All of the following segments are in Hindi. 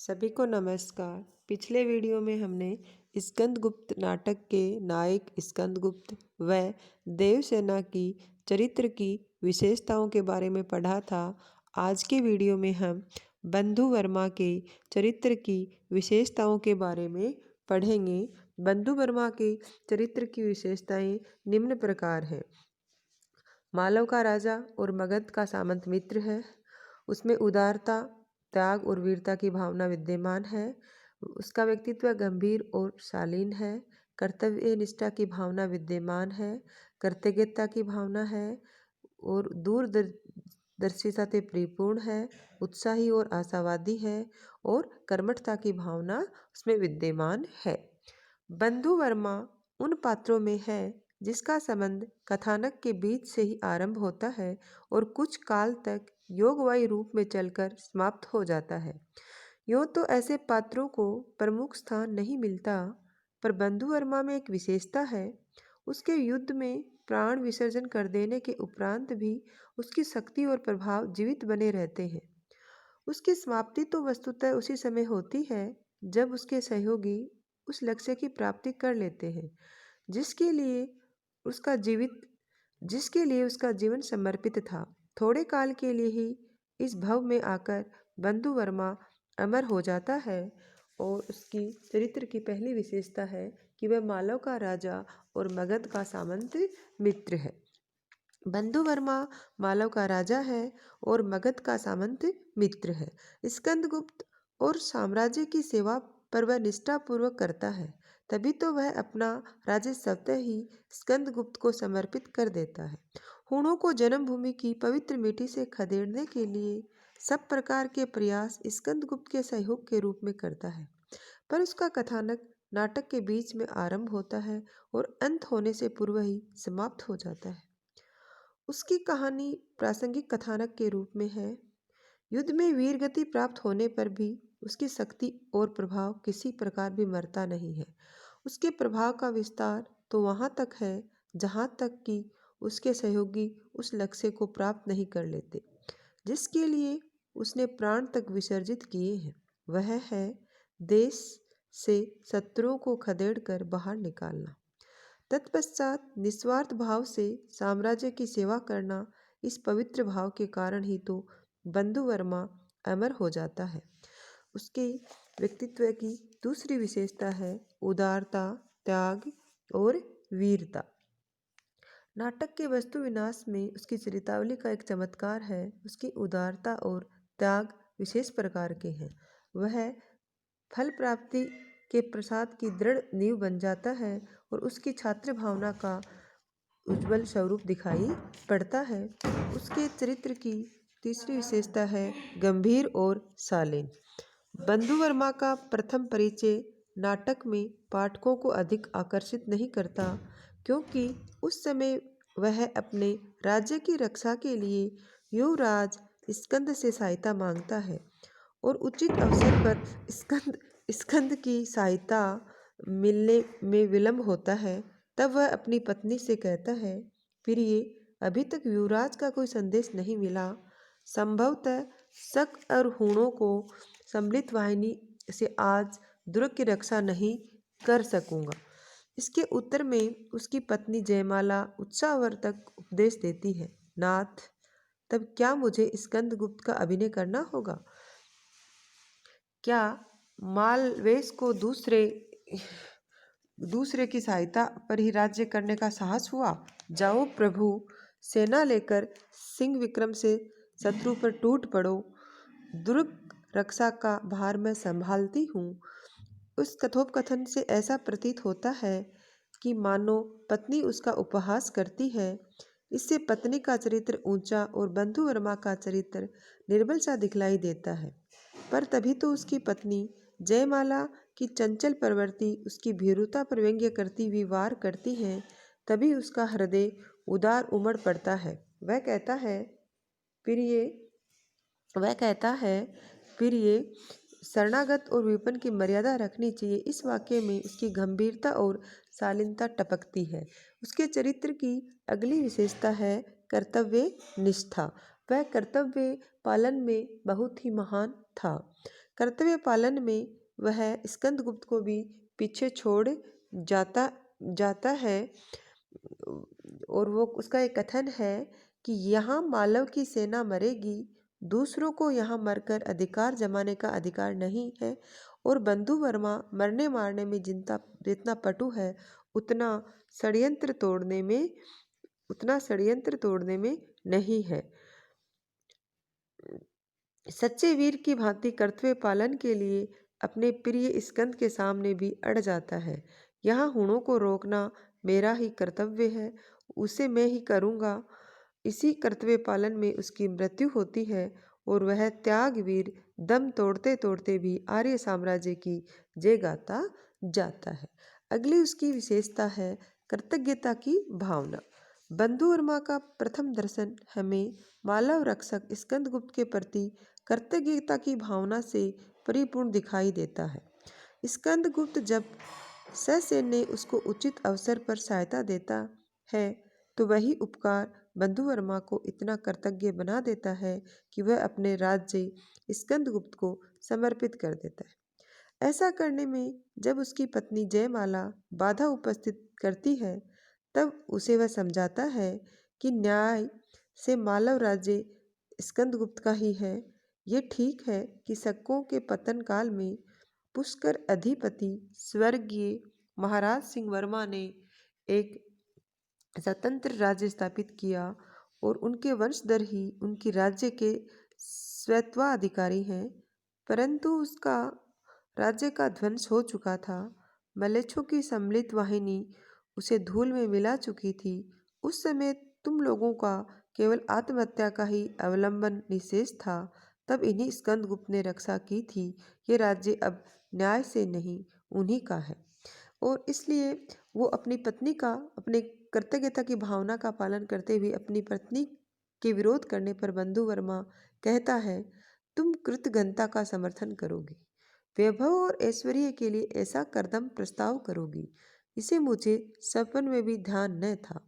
सभी को नमस्कार। पिछले वीडियो में हमने स्कंदगुप्त नाटक के नायक स्कंदगुप्त व देवसेना की चरित्र की विशेषताओं के बारे में पढ़ा था। आज के वीडियो में हम बंधु वर्मा के चरित्र की विशेषताओं के बारे में पढ़ेंगे। बंधु वर्मा के चरित्र की विशेषताएं निम्न प्रकार हैं। मालव का राजा और मगध का सामंत मित्र है। उसमें उदारता, त्याग और वीरता की भावना विद्यमान है। उसका व्यक्तित्व गंभीर और शालीन है। कर्तव्य निष्ठा की भावना विद्यमान है। कृतज्ञता की भावना है और दूरदर्शिता से परिपूर्ण है। उत्साही और आशावादी है और कर्मठता की भावना उसमें विद्यमान है। बंधु वर्मा उन पात्रों में है जिसका संबंध कथानक के बीच से ही आरंभ होता है और कुछ काल तक योगवाही रूप में चलकर समाप्त हो जाता है। यूँ तो ऐसे पात्रों को प्रमुख स्थान नहीं मिलता, पर बंधु वर्मा में एक विशेषता है। उसके युद्ध में प्राण विसर्जन कर देने के उपरांत भी उसकी शक्ति और प्रभाव जीवित बने रहते हैं। उसकी समाप्ति तो वस्तुतः उसी समय होती है जब उसके सहयोगी उस लक्ष्य की प्राप्ति कर लेते हैं जिसके लिए उसका जीवन समर्पित था। थोड़े काल के लिए ही इस भव में आकर बंधु वर्मा अमर हो जाता है और उसकी चरित्र की पहली विशेषता है कि वह मालव का राजा और मगध का सामंत मित्र है। बंधु वर्मा मालव का राजा है और मगध का सामंत मित्र है। स्कंदगुप्त और साम्राज्य की सेवा पर वह निष्ठापूर्वक करता है, तभी तो वह अपना राज्य स्वतः ही स्कंदगुप्त को समर्पित कर देता है। हूणों को जन्मभूमि की पवित्र मिट्टी से खदेड़ने के लिए सब प्रकार के प्रयास स्कंदगुप्त के सहयोग के रूप में करता है, पर उसका कथानक नाटक के बीच में आरंभ होता है और अंत होने से पूर्व ही समाप्त हो जाता है। उसकी कहानी प्रासंगिक कथानक के रूप में है। युद्ध में वीर गति प्राप्त होने पर भी उसकी शक्ति और प्रभाव किसी प्रकार भी मरता नहीं है। उसके प्रभाव का विस्तार तो वहाँ तक है जहाँ तक कि उसके सहयोगी उस लक्ष्य को प्राप्त नहीं कर लेते जिसके लिए उसने प्राण तक विसर्जित किए हैं। वह है देश से शत्रुओं को खदेड़कर बाहर निकालना, तत्पश्चात निस्वार्थ भाव से साम्राज्य की सेवा करना। इस पवित्र भाव के कारण ही तो बंधु वर्मा अमर हो जाता है। उसके व्यक्तित्व की दूसरी विशेषता है उदारता, त्याग और वीरता। नाटक के वस्तु विनाश में उसकी चरितावली का एक चमत्कार है। उसकी उदारता और त्याग विशेष प्रकार के हैं। वह फल प्राप्ति के प्रसाद की दृढ़ नींव बन जाता है और उसकी छात्र भावना का उज्जवल स्वरूप दिखाई पड़ता है। उसके चरित्र की तीसरी विशेषता है गंभीर और शालीन। बंधु वर्मा का प्रथम परिचय नाटक में पाठकों को अधिक आकर्षित नहीं करता, क्योंकि उस समय वह अपने राज्य की रक्षा के लिए युवराज स्कंद से सहायता मांगता है और उचित अवसर पर स्कंद की सहायता मिलने में विलंब होता है। तब वह अपनी पत्नी से कहता है, प्रिय, अभी तक युवराज का कोई संदेश नहीं मिला। संभवतः शक और हूणों को सम्मिलित वाहिनी से आज दुर्ग की रक्षा नहीं कर सकूंगा। इसके उत्तर में उसकी पत्नी जयमाला उत्साहवर्धक उपदेश देती है, नाथ, तब क्या मुझे स्कंदगुप्त का अभिनय करना होगा? क्या मालवेश को दूसरे की सहायता पर ही राज्य करने का साहस हुआ? जाओ प्रभु, सेना लेकर सिंह विक्रम से शत्रु पर टूट पड़ो। दुर्ग रक्षा का भार मैं संभालती हूँ। उस कथोपकथन से ऐसा प्रतीत होता है कि मानो पत्नी उसका उपहास करती है। इससे पत्नी का चरित्र ऊंचा और बंधु वर्मा का चरित्र निर्बल सा दिखलाई देता है। पर तभी तो उसकी पत्नी जयमाला की चंचल प्रवृत्ति उसकी भीरुता पर व्यंग्य करती हुई वार करती है। तभी उसका हृदय उदार उमड़ पड़ता है। वह कहता है, प्रिय, शरणागत और विपन्न की मर्यादा रखनी चाहिए। इस वाक्य में उसकी गंभीरता और शालीनता टपकती है। उसके चरित्र की अगली विशेषता है कर्तव्य निष्ठा। वह कर्तव्य पालन में बहुत ही महान था। कर्तव्य पालन में वह स्कंदगुप्त को भी पीछे छोड़ जाता जाता है। और वो उसका एक कथन है कि यहाँ मालव की सेना मरेगी, दूसरों को यहाँ मरकर अधिकार जमाने का अधिकार नहीं है। और बंधु वर्मा मरने मारने में जितना पटु है, उतना षड्यंत्र तोड़ने में नहीं है। सच्चे वीर की भांति कर्तव्य पालन के लिए अपने प्रिय स्कंद के सामने भी अड़ जाता है। यहाँ हुणों को रोकना मेरा ही कर्तव्य है, उसे मैं ही करूँगा। इसी कर्तव्य पालन में उसकी मृत्यु होती है और वह त्यागवीर दम तोड़ते तोड़ते भी आर्य साम्राज्य की जय गाता जाता है। अगली उसकी विशेषता है कृतज्ञता की भावना। बंधु वर्मा का प्रथम दर्शन हमें मालव रक्षक स्कंदगुप्त के प्रति कृतज्ञता की भावना से परिपूर्ण दिखाई देता है। स्कंदगुप्त जब ससैन्य उसको उचित अवसर पर सहायता देता है तो वही उपकार बंधु वर्मा को इतना कृतज्ञ बना देता है कि वह अपने राज्य स्कंदगुप्त को समर्पित कर देता है। ऐसा करने में जब उसकी पत्नी जयमाला बाधा उपस्थित करती है, तब उसे वह समझाता है कि न्याय से मालव राज्य स्कंदगुप्त का ही है। ये ठीक है कि शकों के पतन काल में पुष्कर अधिपति स्वर्गीय महाराज सिंह वर्मा ने एक स्वतंत्र राज्य स्थापित किया और उनके वंशधर ही उनकी राज्य के स्वत्वाधिकारी हैं, परंतु उसका राज्य का ध्वंस हो चुका था। मलेच्छों की सम्मिलित वाहिनी उसे धूल में मिला चुकी थी। उस समय तुम लोगों का केवल आत्महत्या का ही अवलंबन निशेष था, तब इन्हीं स्कंदगुप्त ने रक्षा की थी। ये राज्य अब न्याय से नहीं, उन्हीं का है। और इसलिए वो अपनी पत्नी का, अपने कृतज्ञता की भावना का पालन करते हुए अपनी पत्नी के विरोध करने पर बंधु वर्मा कहता है, तुम कृतघ्नता का समर्थन करोगी, वैभव और ऐश्वर्य के लिए ऐसा करदम प्रस्ताव करोगी, इसे मुझे सपन में भी ध्यान न था।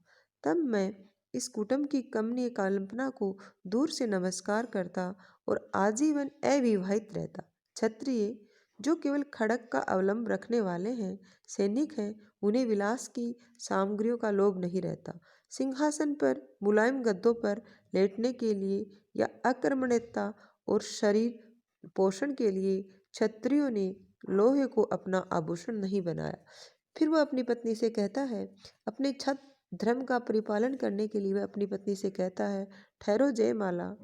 तब मैं इस कुटुंब की कमनीय कल्पना को दूर से नमस्कार करता और आजीवन अविवाहित रहता। क्षत्रिय जो केवल खड़ग का अवलंब रखने वाले हैं, सैनिक हैं, उन्हें विलास की सामग्रियों का लोभ नहीं रहता। सिंहासन पर मुलायम गद्दों पर लेटने के लिए या आक्रमणीयता और शरीर पोषण के लिए क्षत्रियों ने लोहे को अपना आभूषण नहीं बनाया। फिर वह अपनी पत्नी से कहता है, अपने छत धर्म का परिपालन करने के लिए वह अपनी पत्नी से कहता है, ठहरो जयमाला,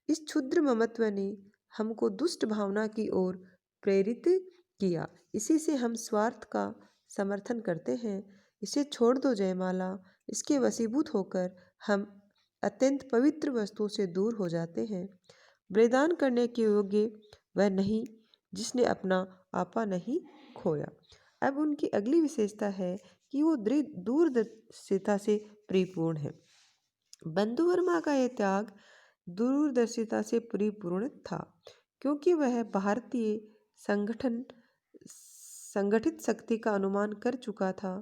इस क्षुद्र ममत्व ने हमको दुष्ट भावना की ओर प्रेरित किया, इसी से हम स्वार्थ का समर्थन करते हैं। इसे छोड़ दो जयमाला, इसके वशीभूत होकर हम अत्यंत पवित्र वस्तुओं से दूर हो जाते हैं। बलिदान करने के योग्य वह नहीं जिसने अपना आपा नहीं खोया। अब उनकी अगली विशेषता है कि वो दूरदर्शिता से परिपूर्ण है। बंधु वर्मा का यह त्याग दूरदर्शिता से परिपूर्ण था, क्योंकि वह भारतीय संगठित शक्ति का अनुमान कर चुका था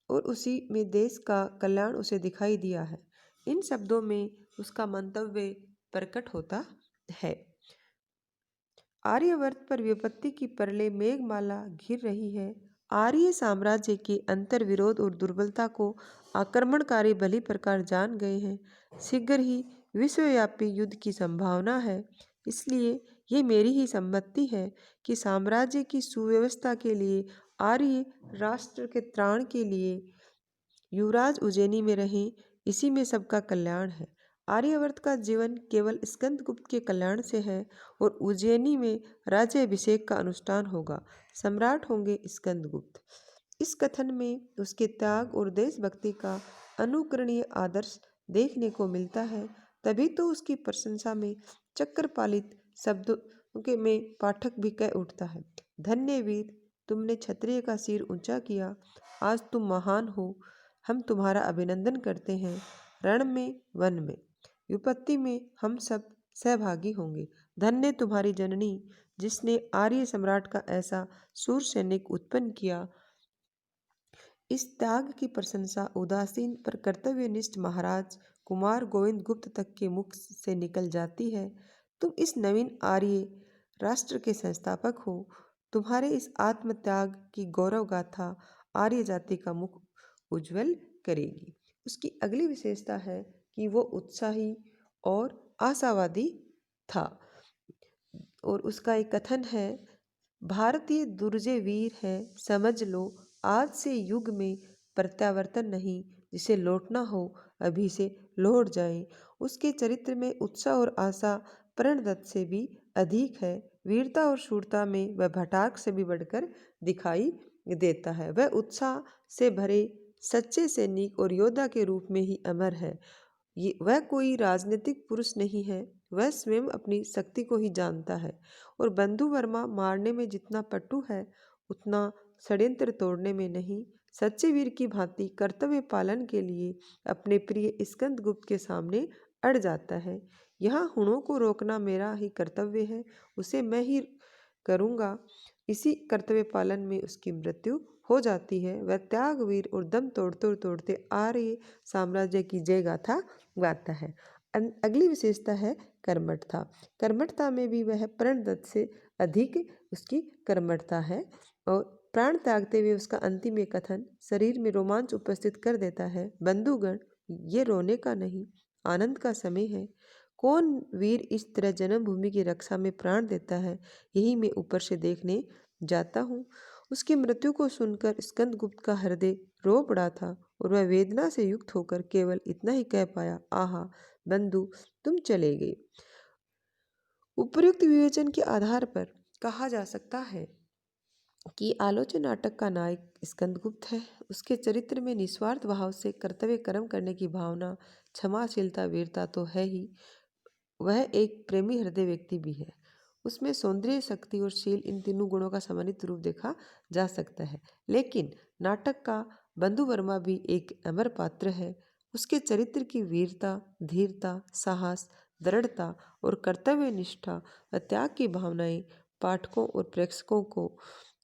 और उसी में देश का कल्याण उसे दिखाई दिया है। इन शब्दों में उसका मंतव्य प्रकट होता है। आर्यवर्त पर विपत्ति की परले मेघमाला घिर रही है। आर्य साम्राज्य के अंतर विरोध और दुर्बलता को आक्रमणकारी भली प्रकार जान गए हैं। शीघ्र ही विश्वव्यापी युद्ध की संभावना है। इसलिए ये मेरी ही सम्मति है कि साम्राज्य की सुव्यवस्था के लिए, आर्य राष्ट्र के त्राण के लिए युवराज उज्जैनी में रहें, इसी में सबका कल्याण है। आर्यावर्त का जीवन केवल स्कंदगुप्त के कल्याण से है और उज्जैनी में राज्याभिषेक का अनुष्ठान होगा। सम्राट होंगे स्कंदगुप्त। इस कथन में उसके त्याग और देशभक्ति का अनुकरणीय आदर्श देखने को मिलता है। तभी तो उसकी प्रशंसा में चक्रपालित शब्दों के में पाठक भी कह उठता है, धन्य वीर, तुमने क्षत्रिय का सिर ऊंचा किया, आज तुम महान हो, हम तुम्हारा अभिनंदन करते हैं। रण में, वन में, विपत्ति में हम सब सहभागी होंगे। धन्य तुम्हारी जननी, जिसने आर्य सम्राट का ऐसा सूर सैनिक उत्पन्न किया। इस त्याग की प्रशंसा उदासीन पर कर्तव्यनिष्ठ महाराज कुमार गोविंद गुप्त तक के मुख से निकल जाती है। तुम इस नवीन आर्य राष्ट्र के संस्थापक हो। तुम्हारे इस आत्मत्याग की गौरव गाथा आर्य जाति का मुख उज्जवल करेगी। उसकी अगली विशेषता है कि वो उत्साही और आशावादी था। और उसका एक कथन है, भारतीय दुर्जे वीर है, समझ लो आज से युग में प्रत्यावर्तन नहीं, जिसे लौटना हो अभी से लौट जाए। उसके चरित्र में उत्साह और आशा प्रणदत्त से भी अधिक है। वीरता और शूरता में वह भटाक से भी बढ़कर दिखाई देता है। वह उत्साह से भरे सच्चे सैनिक और योद्धा के रूप में ही अमर है। ये वह कोई राजनीतिक पुरुष नहीं है, वह स्वयं अपनी शक्ति को ही जानता है। और बंधु वर्मा मारने में जितना पटु है, उतना षड्यंत्र तोड़ने में नहीं। सच्चे वीर की भांति कर्तव्य पालन के लिए अपने प्रिय स्कंदगुप्त के सामने अड़ जाता है। यहाँ हुणों को रोकना मेरा ही कर्तव्य है, उसे मैं ही करूँगा। इसी कर्तव्य पालन में उसकी मृत्यु हो जाती है। वह त्यागवीर और दम तोड़ते तोड़ते आर्य साम्राज्य की जय गाथा गाता है। अगली विशेषता है कर्मठता। कर्मठता में भी वह प्रणदत्त से अधिक उसकी कर्मठता है। और प्राण त्यागते हुए उसका अंतिम ये कथन शरीर में रोमांच उपस्थित कर देता है, बंधुगण ये रोने का नहीं, आनंद का समय है। कौन वीर इस तरह जन्मभूमि की रक्षा में प्राण देता है, यही मैं ऊपर से देखने जाता हूँ। उसकी मृत्यु को सुनकर स्कंदगुप्त का हृदय रो पड़ा था और वह वेदना से युक्त होकर केवल इतना ही कह पाया, आहा बंधु तुम चले गए। उपर्युक्त विवेचन के आधार पर कहा जा सकता है कि आलोचना नाटक का नायक स्कंदगुप्त है। उसके चरित्र में निस्वार्थ भाव से कर्तव्य कर्म करने की भावना, क्षमाशीलता, वीरता तो है ही, वह एक प्रेमी हृदय व्यक्ति भी है। उसमें सौंदर्य, शक्ति और शील, इन तीनों गुणों का सम्मिलित रूप देखा जा सकता है। लेकिन नाटक का बंधु वर्मा भी एक अमर पात्र है। उसके चरित्र की वीरता, धीरता, साहस, दृढ़ता और कर्तव्य निष्ठा व त्याग की भावनाएं पाठकों और प्रेक्षकों को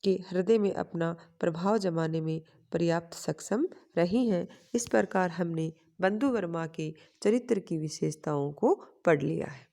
के हृदय में अपना प्रभाव जमाने में पर्याप्त सक्षम रही हैं। इस प्रकार हमने बंधु वर्मा के चरित्र की विशेषताओं को पढ़ लिया है।